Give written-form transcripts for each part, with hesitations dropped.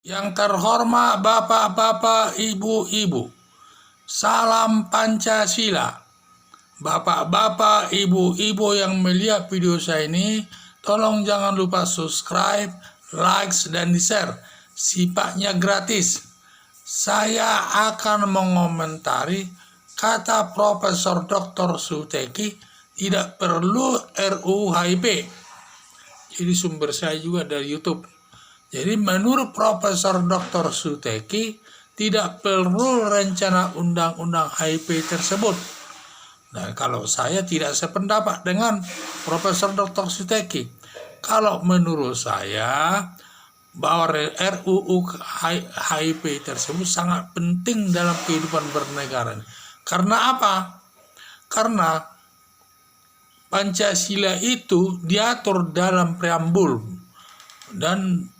Yang terhormat bapak-bapak, ibu-ibu, salam Pancasila. Bapak-bapak, ibu-ibu yang melihat video saya ini, tolong jangan lupa subscribe, likes, dan di-share. Sifatnya gratis. Saya akan mengomentari kata Profesor Dr. Suteki, tidak perlu RUU HIP. Jadi sumber saya juga dari YouTube. Jadi menurut Profesor Dr. Suteki, tidak perlu rencana undang-undang HIP tersebut. Nah, kalau saya tidak sependapat dengan Profesor Dr. Suteki. Kalau menurut saya, bahwa RUU HIP tersebut sangat penting dalam kehidupan bernegara. Karena apa? Karena Pancasila itu diatur dalam preambul dan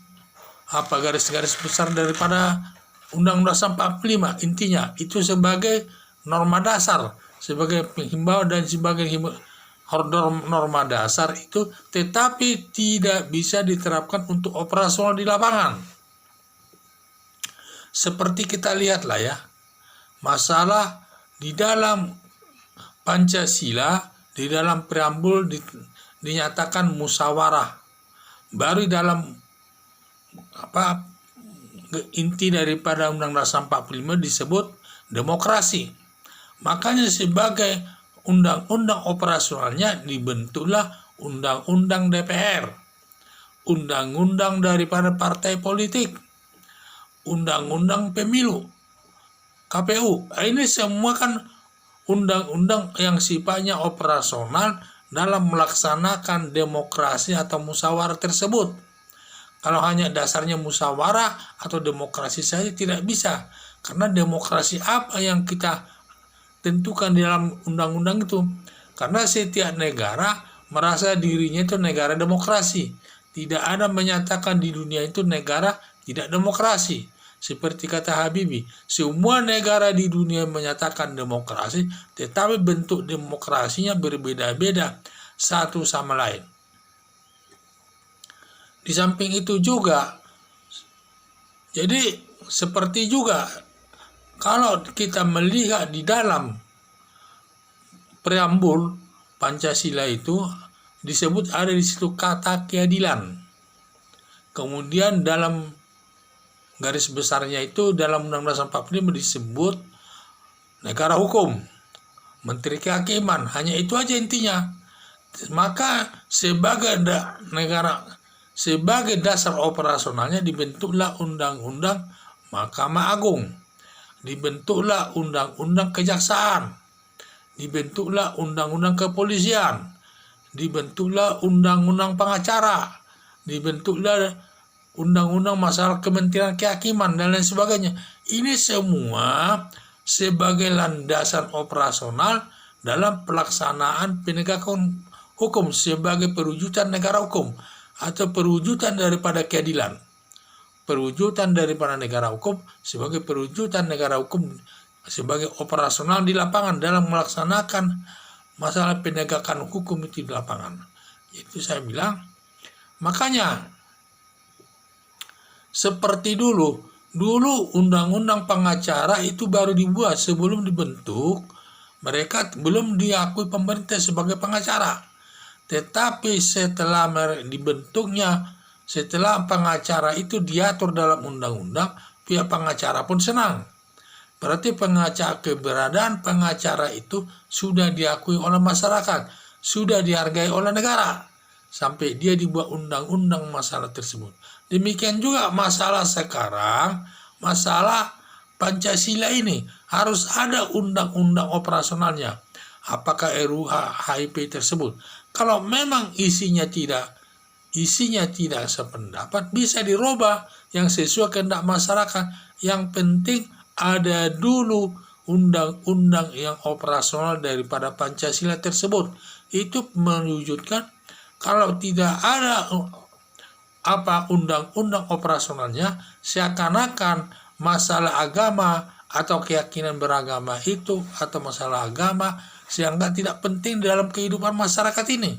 garis-garis besar daripada Undang-Undang 45. Intinya itu sebagai norma dasar, sebagai penghimbauan dan sebagai norma dasar itu, tetapi tidak bisa diterapkan untuk operasional di lapangan. Seperti kita lihatlah ya, masalah di dalam Pancasila, di dalam preambul dinyatakan musyawarah. Baru dalam inti daripada Undang-Undang 45 disebut demokrasi. Makanya sebagai undang-undang operasionalnya dibentuklah undang-undang DPR, undang-undang daripada partai politik, undang-undang pemilu, KPU. Ini semua kan undang-undang yang sifatnya operasional dalam melaksanakan demokrasi atau musyawarah tersebut. Kalau hanya dasarnya musyawarah atau demokrasi saja tidak bisa. Karena demokrasi apa yang kita tentukan di dalam undang-undang itu? Karena setiap negara merasa dirinya itu negara demokrasi. Tidak ada menyatakan di dunia itu negara tidak demokrasi. Seperti kata Habibie, semua negara di dunia menyatakan demokrasi, tetapi bentuk demokrasinya berbeda-beda satu sama lain. Di samping itu juga, jadi seperti juga kalau kita melihat di dalam preambul Pancasila itu disebut ada di situ kata keadilan. Kemudian dalam garis besarnya itu dalam Undang-Undang 45 disebut negara hukum, menteri kehakiman, hanya itu aja intinya. Maka sebagai dasar operasionalnya dibentuklah Undang-Undang Mahkamah Agung, dibentuklah Undang-Undang Kejaksaan, dibentuklah Undang-Undang Kepolisian, dibentuklah Undang-Undang Pengacara, dibentuklah Undang-Undang masalah Kementerian Kehakiman dan lain sebagainya. Ini semua sebagai landasan operasional dalam pelaksanaan penegakan hukum sebagai perwujudan negara hukum atau perwujudan daripada keadilan. Perwujudan daripada negara hukum sebagai perwujudan negara hukum sebagai operasional di lapangan dalam melaksanakan masalah penegakan hukum itu di lapangan. Itu saya bilang. Makanya seperti dulu undang-undang pengacara itu baru dibuat, sebelum dibentuk mereka belum diakui pemerintah sebagai pengacara. Tetapi setelah dibentuknya, setelah pengacara itu diatur dalam undang-undang, pihak pengacara pun senang. Berarti keberadaan pengacara itu sudah diakui oleh masyarakat, sudah dihargai oleh negara, sampai dia dibuat undang-undang masalah tersebut. Demikian juga masalah sekarang, masalah Pancasila ini harus ada undang-undang operasionalnya. Apakah RUU HIP tersebut? Kalau memang isinya tidak sependapat, bisa dirubah yang sesuai kehendak masyarakat. Yang penting ada dulu undang-undang yang operasional daripada Pancasila tersebut. Itu mewujudkan kalau tidak ada undang-undang operasionalnya, seakan-akan masalah agama atau keyakinan beragama itu atau masalah agama sehingga tidak penting dalam kehidupan masyarakat ini.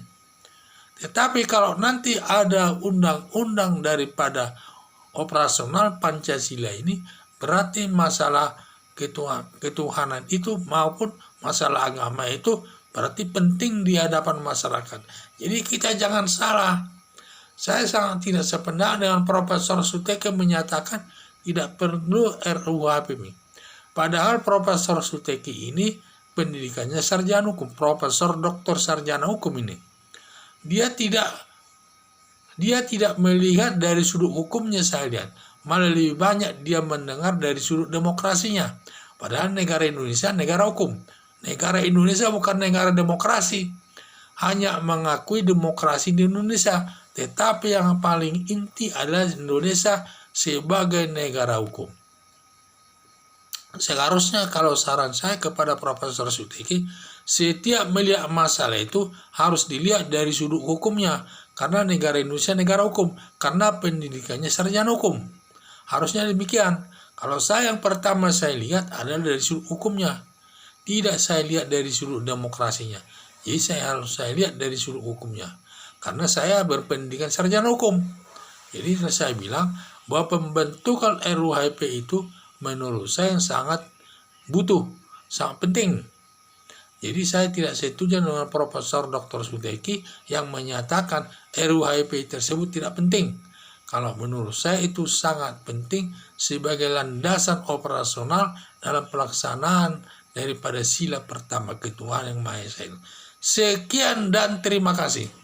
Tetapi kalau nanti ada undang-undang daripada operasional Pancasila ini berarti masalah ketuhanan itu maupun masalah agama itu berarti penting di hadapan masyarakat. Jadi kita jangan salah. Saya sangat tidak sependapat dengan Profesor Suteki menyatakan tidak perlu RUHP. Padahal Profesor Suteki ini pendidikannya sarjana hukum, Profesor Doktor Sarjana Hukum ini. Dia tidak melihat dari sudut hukumnya, saya lihat. Malah lebih banyak dia mendengar dari sudut demokrasinya. Padahal negara Indonesia negara hukum. Negara Indonesia bukan negara demokrasi. Hanya mengakui demokrasi di Indonesia. Tetapi yang paling inti adalah Indonesia sebagai negara hukum. Seharusnya kalau saran saya kepada Profesor Suteki, setiap melihat masalah itu harus dilihat dari sudut hukumnya. Karena negara Indonesia negara hukum. Karena pendidikannya sarjana hukum. Harusnya demikian. Kalau saya yang pertama saya lihat adalah dari sudut hukumnya. Tidak saya lihat dari sudut demokrasinya. Jadi saya lihat dari sudut hukumnya. Karena saya berpendidikan sarjana hukum. Jadi saya bilang bahwa pembentukan RUHP itu menurut saya yang sangat butuh, sangat penting. Jadi saya tidak setuju dengan Profesor Dr. Suteki yang menyatakan RUHP tersebut tidak penting. Kalau menurut saya itu sangat penting sebagai landasan operasional dalam pelaksanaan daripada sila pertama ketuhanan yang Maha Esa. Sekian dan terima kasih.